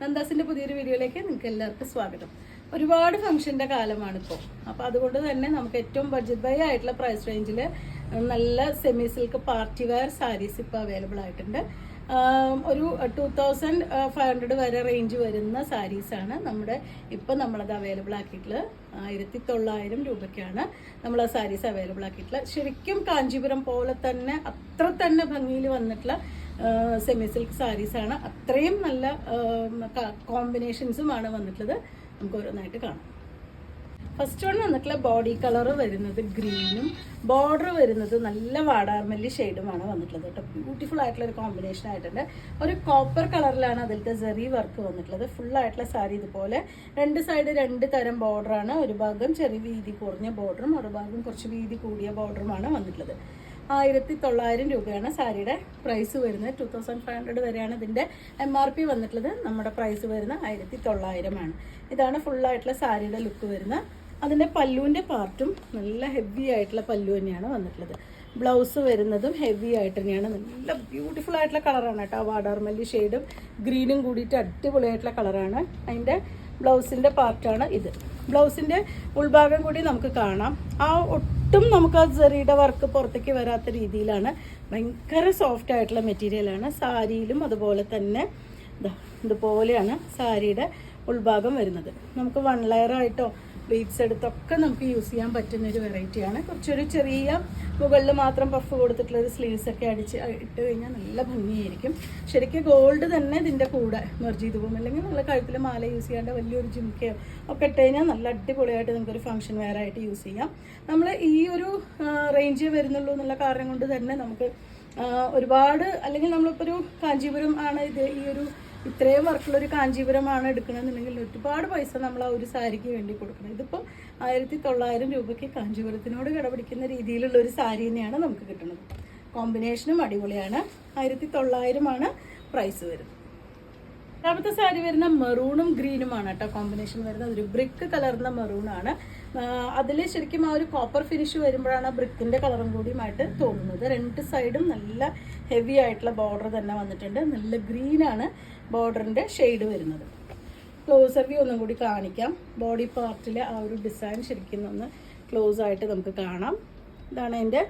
നന്ദാസിൻ്റെ പുതിയൊരു വീഡിയോയിലേക്ക് നിങ്ങൾക്ക് എല്ലാവർക്കും സ്വാഗതം. ഒരുപാട് ഫംഗ്ഷൻ്റെ കാലമാണിപ്പോൾ. അപ്പോൾ അതുകൊണ്ട് തന്നെ നമുക്ക് ഏറ്റവും ബഡ്ജറ്റ് ബൈ ആയിട്ടുള്ള പ്രൈസ് റേഞ്ചിൽ നല്ല semi silk party wear saris ഇപ്പോൾ അവൈലബിൾ ആയിട്ടുണ്ട്. ഒരു 2500 വരെ റേഞ്ച് വരുന്ന സാരീസാണ് നമ്മളത് അവൈലബിൾ ആക്കിയിട്ടുള്ളത്. 1900 രൂപയ്ക്കാണ് നമ്മൾ ആ സാരീസ് അവൈലബിൾ ആക്കിയിട്ടുള്ളത്. ശരിക്കും കാഞ്ചീപുരം പോലെ തന്നെ അത്ര തന്നെ ഭംഗിയിൽ വന്നിട്ടുള്ള സെമി സിൽക്ക് സാരീസാണ്. അത്രയും നല്ല കോമ്പിനേഷൻസുമാണ് വന്നിട്ടുള്ളത്. നമുക്ക് ഓരോന്നായിട്ട് കാണാം. ഫസ്റ്റ് വൺ വന്നിട്ടുള്ള ബോഡി കളർ വരുന്നത് ഗ്രീനും ബോർഡർ വരുന്നത് നല്ല വാടാർമല്ലി ഷെയ്ഡുമാണ് വന്നിട്ടുള്ളത് കേട്ടോ. ബ്യൂട്ടിഫുൾ ആയിട്ടുള്ള ഒരു കോമ്പിനേഷൻ ആയിട്ടുണ്ട്. ഒരു കോപ്പർ കളറിലാണ് അതിലത്തെ സെറി വർക്ക് വന്നിട്ടുള്ളത്. ഫുൾ ആയിട്ടുള്ള സാരി ഇതുപോലെ രണ്ട് സൈഡ് രണ്ട് തരം ബോർഡറാണ്. ഒരു ഭാഗം ചെറിയ വീതി കുറഞ്ഞ ബോർഡറും ഒരു ഭാഗം കുറച്ച് വീതി കൂടിയ ബോർഡറുമാണ് വന്നിട്ടുള്ളത്. 1900 രൂപയാണ് സാരിയുടെ പ്രൈസ് വരുന്നത്. 2500 വരെയാണ് ഇതിൻ്റെ MRP വന്നിട്ടുള്ളത്. നമ്മുടെ പ്രൈസ് വരുന്നത് 1900 ആണ്. ഇതാണ് ഫുള്ളായിട്ടുള്ള സാരിയുടെ ലുക്ക് വരുന്നത്. അതിൻ്റെ പല്ലുവിൻ്റെ പാർട്ടും നല്ല ഹെവി ആയിട്ടുള്ള പല്ലു തന്നെയാണ് വന്നിട്ടുള്ളത്. ബ്ലൗസ് വരുന്നതും ഹെവി ആയിട്ട് തന്നെയാണ്. നല്ല ബ്യൂട്ടിഫുൾ ആയിട്ടുള്ള കളറാണ് കേട്ടോ. വാടാർമല്ലി ഷെയ്ഡും ഗ്രീനും കൂടിയിട്ട് അടിപൊളിയായിട്ടുള്ള കളറാണ്. അതിൻ്റെ ബ്ലൗസിൻ്റെ പാർട്ടാണ് ഇത്. ബ്ലൗസിൻ്റെ ഉൾഭാഗം കൂടി നമുക്ക് കാണാം. ഒട്ടും നമുക്ക് ആ സെറിയുടെ വർക്ക് പുറത്തേക്ക് വരാത്ത രീതിയിലാണ്. ഭയങ്കര സോഫ്റ്റ് ആയിട്ടുള്ള മെറ്റീരിയലാണ്. സാരിയിലും അതുപോലെ തന്നെ ഇതുപോലെയാണ് സാരിയുടെ ഉൾഭാഗം വരുന്നത്. നമുക്ക് 1 ലെയർ ആയിട്ടോ പ്ലീറ്റ്സ് എടുത്തൊക്കെ നമുക്ക് യൂസ് ചെയ്യാൻ പറ്റുന്ന ഒരു വെറൈറ്റിയാണ്. കുറച്ചൊരു ചെറിയ മുകളിൽ മാത്രം പഫ് കൊടുത്തിട്ടുള്ള ഒരു സ്ലീവ്സ് ഒക്കെ ഇട്ട് കഴിഞ്ഞാൽ നല്ല ഭംഗിയായിരിക്കും. ശരിക്കും ഗോൾഡ് തന്നെ ഇതിൻ്റെ കൂടെ മെർജ് ചെയ്ത് പോകും. അല്ലെങ്കിൽ നല്ല കഴുത്തിൽ മാല യൂസ് ചെയ്യാണ്ട് വലിയൊരു ജിംക്കയോ ഒക്കെ ഇട്ട് കഴിഞ്ഞാൽ നല്ല അടിപൊളിയായിട്ട് നമുക്കൊരു ഫംഗ്ഷൻ വെയർ ആയിട്ട് യൂസ് ചെയ്യാം. നമ്മൾ ഈ ഒരു റേഞ്ച് വരുന്നുള്ളൂ എന്നുള്ള കാരണം കൊണ്ട് തന്നെ നമുക്ക് ഒരുപാട്, അല്ലെങ്കിൽ നമ്മളിപ്പോൾ ഒരു കാഞ്ചീപുരം ആണ് ഈ ഒരു ഇത്രയും വർക്കുള്ളൊരു കാഞ്ചീപുരമാണ് എടുക്കണമെന്നുണ്ടെങ്കിൽ ഒരുപാട് പൈസ നമ്മൾ ആ ഒരു സാരിക്ക് വേണ്ടി കൊടുക്കണം. ഇതിപ്പോൾ 1900 രൂപയ്ക്ക് കാഞ്ചീപുരത്തിനോട് കിടപിടിക്കുന്ന രീതിയിലുള്ള ഒരു സാരി തന്നെയാണ് നമുക്ക് കിട്ടുന്നത്. കോമ്പിനേഷനും അടിപൊളിയാണ്. 1900 പ്രൈസ് വരുന്നത്. രണ്ടാമത്തെ സാരി വരുന്ന മെറൂണും ഗ്രീനുമാണ് കേട്ടോ കോമ്പിനേഷൻ വരുന്നത്. ഒരു ബ്രിക്ക് കലർന്ന മെറൂണാണ്. അതിൽ ശരിക്കും ആ ഒരു കോപ്പർ ഫിനിഷ് വരുമ്പോഴാണ് ആ ബ്രിക്കിൻ്റെ കളറും കൂടിയുമായിട്ട് തോന്നുന്നത്. രണ്ട് സൈഡും നല്ല ഹെവി ആയിട്ടുള്ള ബോർഡർ തന്നെ വന്നിട്ടുണ്ട്. നല്ല ഗ്രീനാണ് ബോർഡറിൻ്റെ ഷെയ്ഡ് വരുന്നത്. ക്ലോസർ വ്യൂ ഒന്നും കൂടി കാണിക്കാം. ബോഡി പാർട്ടിൽ ആ ഒരു ഡിസൈൻ ശരിക്കും ഒന്ന് ക്ലോസ് ആയിട്ട് നമുക്ക് കാണാം. ഇതാണ് അതിൻ്റെ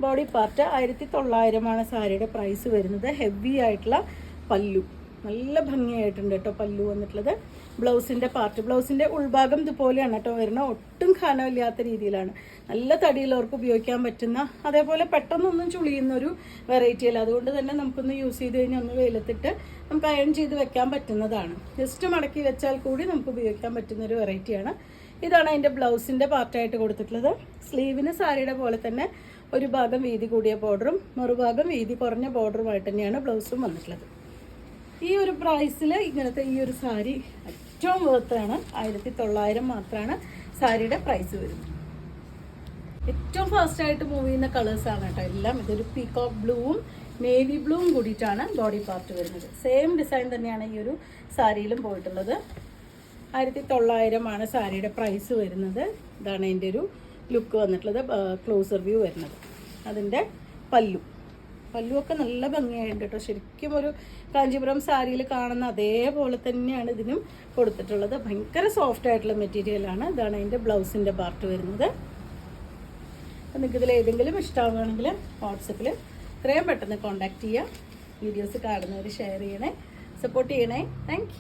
ബോഡി പാർട്ട്. 1900 സാരിയുടെ പ്രൈസ് വരുന്നത്. ഹെവി ആയിട്ടുള്ള പല്ലു, നല്ല ഭംഗിയായിട്ടുണ്ട് കേട്ടോ പല്ലു വന്നിട്ടുള്ളത്. ബ്ലൗസിൻ്റെ പാർട്ട്, ബ്ലൗസിൻ്റെ ഉൾഭാഗം ഇതുപോലെയാണ് കേട്ടോ വരുന്നത്. ഒട്ടും ഖനമില്ലാത്ത രീതിയിലാണ്. നല്ല തടിയുള്ളവർക്ക് ഉപയോഗിക്കാൻ പറ്റുന്ന, അതേപോലെ പെട്ടെന്നൊന്നും ചുളിയുന്നൊരു വെറൈറ്റിയല്ല. അതുകൊണ്ട് തന്നെ നമുക്കൊന്ന് യൂസ് ചെയ്ത് കഴിഞ്ഞാൽ ഒന്ന് വെയിലത്തിട്ട് നമുക്ക് അയൺ ചെയ്ത് വെക്കാൻ പറ്റുന്നതാണ്. ജസ്റ്റ് മടക്കി വെച്ചാൽ കൂടി നമുക്ക് ഉപയോഗിക്കാൻ പറ്റുന്നൊരു വെറൈറ്റിയാണ്. ഇതാണ് അതിൻ്റെ ബ്ലൗസിൻ്റെ പാർട്ടായിട്ട് കൊടുത്തിട്ടുള്ളത്. സ്ലീവിന് സാരിയുടെ പോലെ തന്നെ ഒരു ഭാഗം വീതി കൂടിയ ബോർഡറും മറുഭാഗം വീതി കുറഞ്ഞ ബോർഡറുമായിട്ട് തന്നെയാണ് ബ്ലൗസും വന്നിട്ടുള്ളത്. ഈ ഒരു പ്രൈസിൽ ഇങ്ങനത്തെ ഈ ഒരു സാരി ഏറ്റവും വേർത്താണ്. 1900 മാത്രമാണ് സാരിയുടെ പ്രൈസ് വരുന്നത്. ഏറ്റവും ഫാസ്റ്റായിട്ട് മൂവ് ചെയ്യുന്ന കളേഴ്സാണ് കേട്ടോ എല്ലാം. ഇതൊരു പീകോക്ക് ബ്ലൂവും നേവി ബ്ലൂവും കൂടിയിട്ടാണ് ബോഡി പാർട്ട് വരുന്നത്. സെയിം ഡിസൈൻ തന്നെയാണ് ഈ ഒരു സാരിയിലും പോയിട്ടുള്ളത്. 1900 സാരിയുടെ പ്രൈസ് വരുന്നത്. ഇതാണ് അതിൻ്റെ ഒരു ലുക്ക് വന്നിട്ടുള്ളത്. ക്ലോസർ വ്യൂ വരുന്നത്. അതിൻ്റെ പല്ലുവൊക്കെ നല്ല ഭംഗിയായിട്ടുണ്ട് കേട്ടോ. ശരിക്കും ഒരു കാഞ്ചീപുരം സാരിയിൽ കാണുന്ന അതേപോലെ തന്നെയാണ് ഇതിനും കൊടുത്തിട്ടുള്ളത്. ഭയങ്കര സോഫ്റ്റ് ആയിട്ടുള്ള മെറ്റീരിയലാണ്. ഇതാണ് അതിൻ്റെ ബ്ലൗസിൻ്റെ പാർട്ട് വരുന്നത്. അപ്പം നിങ്ങൾക്ക് ഇതിൽ ഏതെങ്കിലും ഇഷ്ടമാവുകയാണെങ്കിൽ വാട്സപ്പിൽ എത്രയും പെട്ടെന്ന് കോൺടാക്റ്റ് ചെയ്യുക. വീഡിയോസ് കാണുന്നവർ ഷെയർ ചെയ്യണേ, സപ്പോർട്ട് ചെയ്യണേ. താങ്ക്